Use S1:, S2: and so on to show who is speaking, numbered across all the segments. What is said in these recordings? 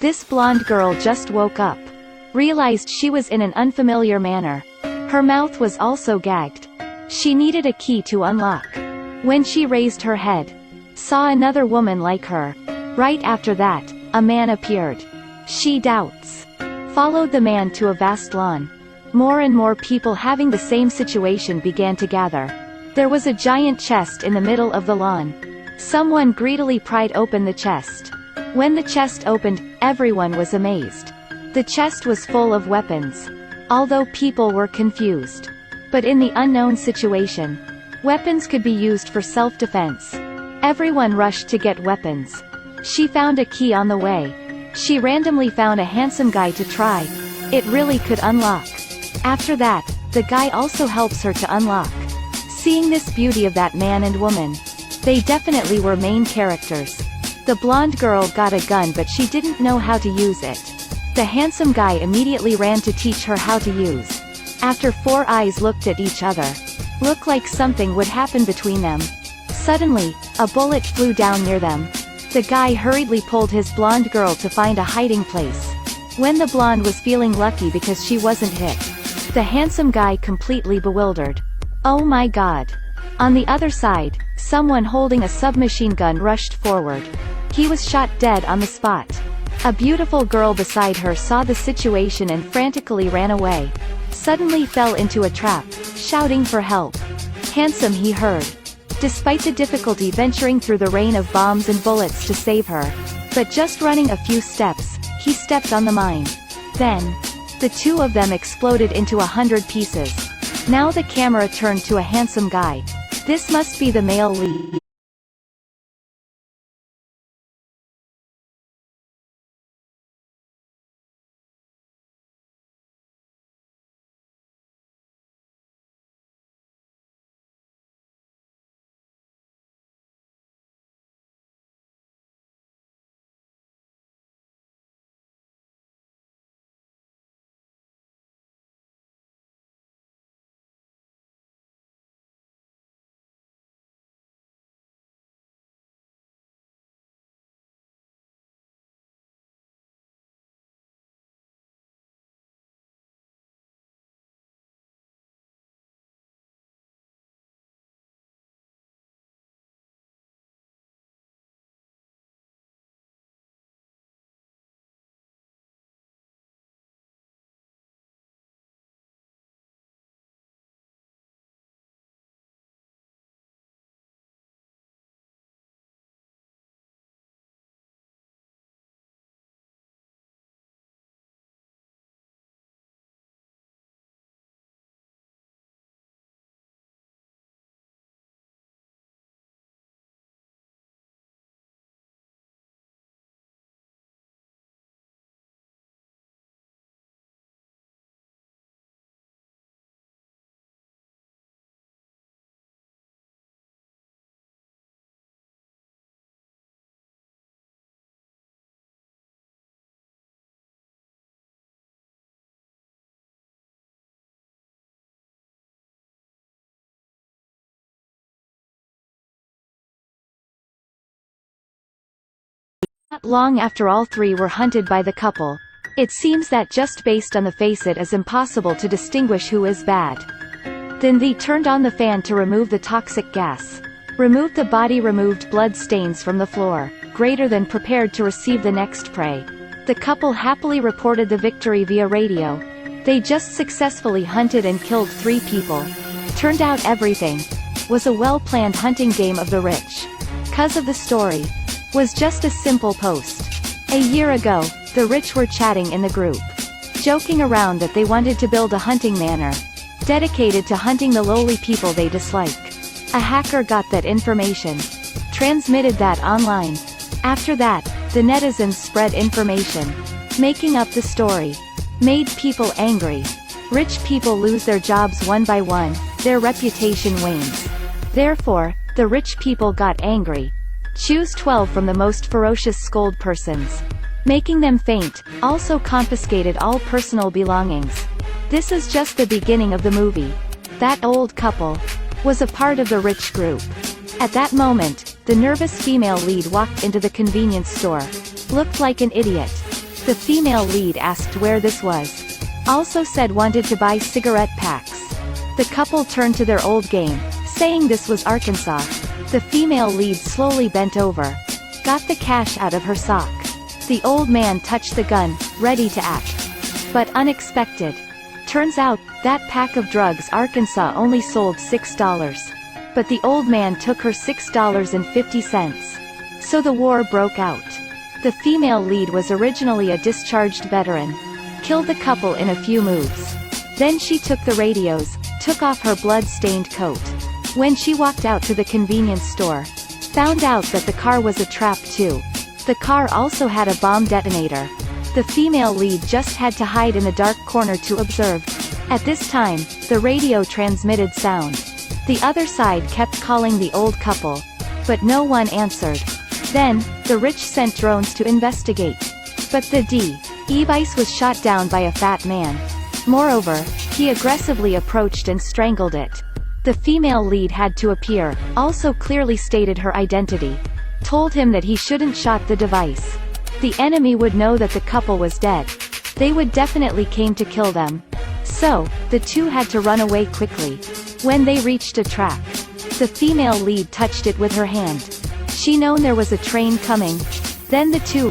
S1: This blonde girl just woke up. Realized she was in an unfamiliar manner. Her mouth was also gagged. She needed a key to unlock. When she raised her head, saw another woman like her. Right after that, a man appeared. She doubts. Followed the man to a vast lawn. More and more people having the same situation began to gather. There was a giant chest in the middle of the lawn. Someone greedily pried open the chest. When the chest opened, everyone was amazed. The chest was full of weapons. Although people were confused. But in the unknown situation, weapons could be used for self-defense. Everyone rushed to get weapons. She found a key on the way. She randomly found a handsome guy to try. It really could unlock. After that, the guy also helps her to unlock. Seeing this beauty of that man and woman, they definitely were main characters. The blonde girl got a gun but she didn't know how to use it. The handsome guy immediately ran to teach her how to use. After 4 eyes looked at each other. Looked like something would happen between them. Suddenly, a bullet flew down near them. The guy hurriedly pulled his blonde girl to find a hiding place. When the blonde was feeling lucky because she wasn't hit. The handsome guy completely bewildered. Oh my god. On the other side, someone holding a submachine gun rushed forward. He was shot dead on the spot. A beautiful girl beside her saw the situation and frantically ran away. Suddenly fell into a trap, shouting for help. Handsome he heard. Despite the difficulty venturing through the rain of bombs and bullets to save her. But just running a few steps, he stepped on the mine. Then, the two of them exploded into 100 pieces. Now the camera turned to a handsome guy. This must be the male lead. Not long after all three were hunted by the couple. It seems that just based on the face it is impossible to distinguish who is bad. Then they turned on the fan to remove the toxic gas. Removed the body, removed blood stains from the floor, greater than prepared to receive the next prey. The couple happily reported the victory via radio. They just successfully hunted and killed 3 people. Turned out everything was a well-planned hunting game of the rich. Cause of the story was just a simple post. A year ago, the rich were chatting in the group, joking around that they wanted to build a hunting manor, dedicated to hunting the lowly people they dislike. A hacker got that information, transmitted that online. After that, the netizens spread information, making up the story. Made people angry. Rich people lose their jobs one by one, their reputation wanes. Therefore, the rich people got angry. Choose 12 from the most ferocious scold persons, making them faint, also confiscated all personal belongings. This is just the beginning of the movie. That old couple was a part of the rich group. At that moment, the nervous female lead walked into the convenience store. Looked like an idiot. The female lead asked where this was. Also said wanted to buy cigarette packs. The couple turned to their old game, saying this was Arkansas. The female lead slowly bent over. Got the cash out of her sock. The old man touched the gun, ready to act. But unexpected. Turns out, that pack of drugs Arkansas only sold $6. But the old man took her $6.50. So the war broke out. The female lead was originally a discharged veteran. Killed the couple in a few moves. Then she took the radios, took off her blood-stained coat. When she walked out to the convenience store, found out that the car was a trap too. The car also had a bomb detonator. The female lead just had to hide in a dark corner to observe. At this time, the radio transmitted sound. The other side kept calling the old couple. But no one answered. Then, the rich sent drones to investigate. But the device was shot down by a fat man. Moreover, he aggressively approached and strangled it. The female lead had to appear, also clearly stated her identity. Told him that he shouldn't shot the device. The enemy would know that the couple was dead. They would definitely came to kill them. So, the two had to run away quickly. When they reached a track, the female lead touched it with her hand. She known there was a train coming. Then the two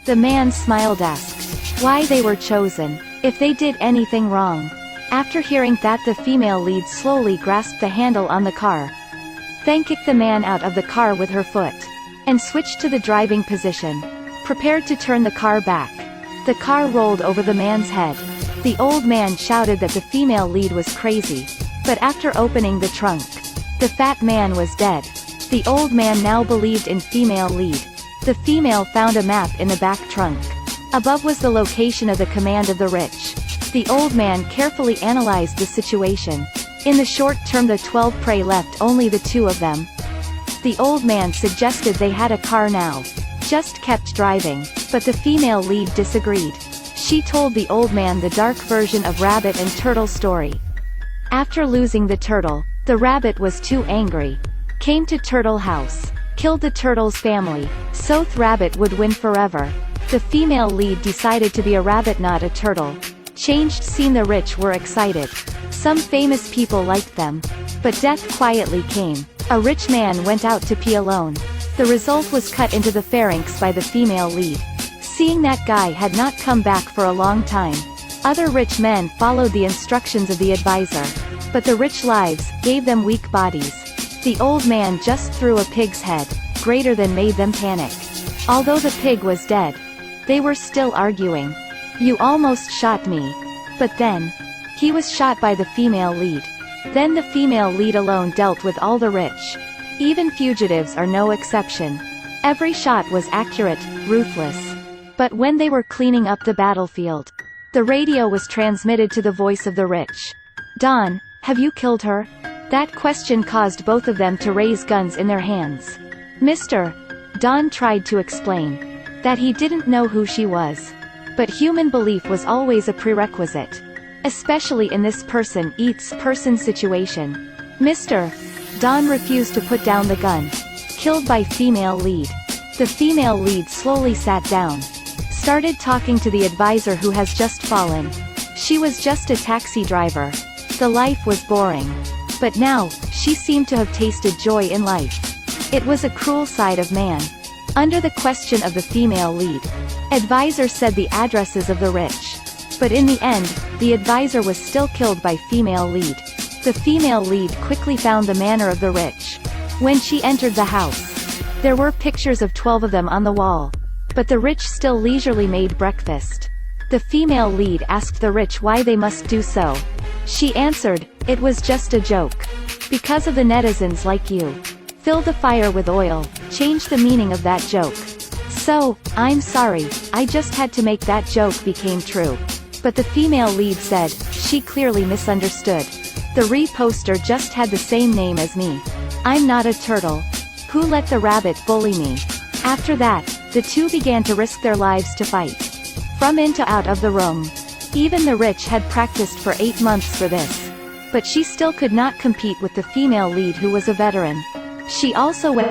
S1: The man smiled asked why they were chosen, if they did anything wrong. After hearing that, the female lead slowly grasped the handle on the car. Then kicked the man out of the car with her foot. And switched to the driving position. Prepared to turn the car back. The car rolled over the man's head. The old man shouted that the female lead was crazy. But after opening the trunk, the fat man was dead. The old man now believed in female lead. The female found a map in the back trunk. Above was the location of the command of the rich. The old man carefully analyzed the situation. In the short term, the 12 prey left only the two of them. The old man suggested they had a car now. Just kept driving, but the female lead disagreed. She told the old man the dark version of rabbit and turtle story. After losing the turtle, the rabbit was too angry. Came to turtle house. Killed the turtle's family, so the rabbit would win forever. The female lead decided to be a rabbit, not a turtle. Changed scene. The rich were excited. Some famous people liked them. But death quietly came. A rich man went out to pee alone. The result was cut into the pharynx by the female lead. Seeing that guy had not come back for a long time, other rich men followed the instructions of the advisor. But the rich lives gave them weak bodies. The old man just threw a pig's head, greater than made them panic. Although the pig was dead, they were still arguing. "You almost shot me." But then, he was shot by the female lead. Then the female lead alone dealt with all the rich. Even fugitives are no exception. Every shot was accurate, ruthless. But when they were cleaning up the battlefield, the radio was transmitted to the voice of the rich. "Don, have you killed her?" That question caused both of them to raise guns in their hands. "Mr. Don tried to explain that he didn't know who she was. But human belief was always a prerequisite. Especially in this person eats person situation. Mr. Don refused to put down the gun. Killed by female lead. The female lead slowly sat down. Started talking to the advisor who has just fallen. She was just a taxi driver. The life was boring. But now, she seemed to have tasted joy in life. It was a cruel side of man. Under the question of the female lead, advisor said the addresses of the rich. But in the end, the advisor was still killed by female lead. The female lead quickly found the manor of the rich. When she entered the house, there were pictures of 12 of them on the wall. But the rich still leisurely made breakfast. The female lead asked the rich why they must do so. She answered, "It was just a joke. Because of the netizens like you. Fill the fire with oil, change the meaning of that joke. So, I'm sorry, I just had to make that joke became true." But the female lead said, she clearly misunderstood. "The reposter just had the same name as me. I'm not a turtle. Who let the rabbit bully me?" After that, the two began to risk their lives to fight. From in to out of the room. Even the rich had practiced for 8 months for this. But she still could not compete with the female lead who was a veteran. She also went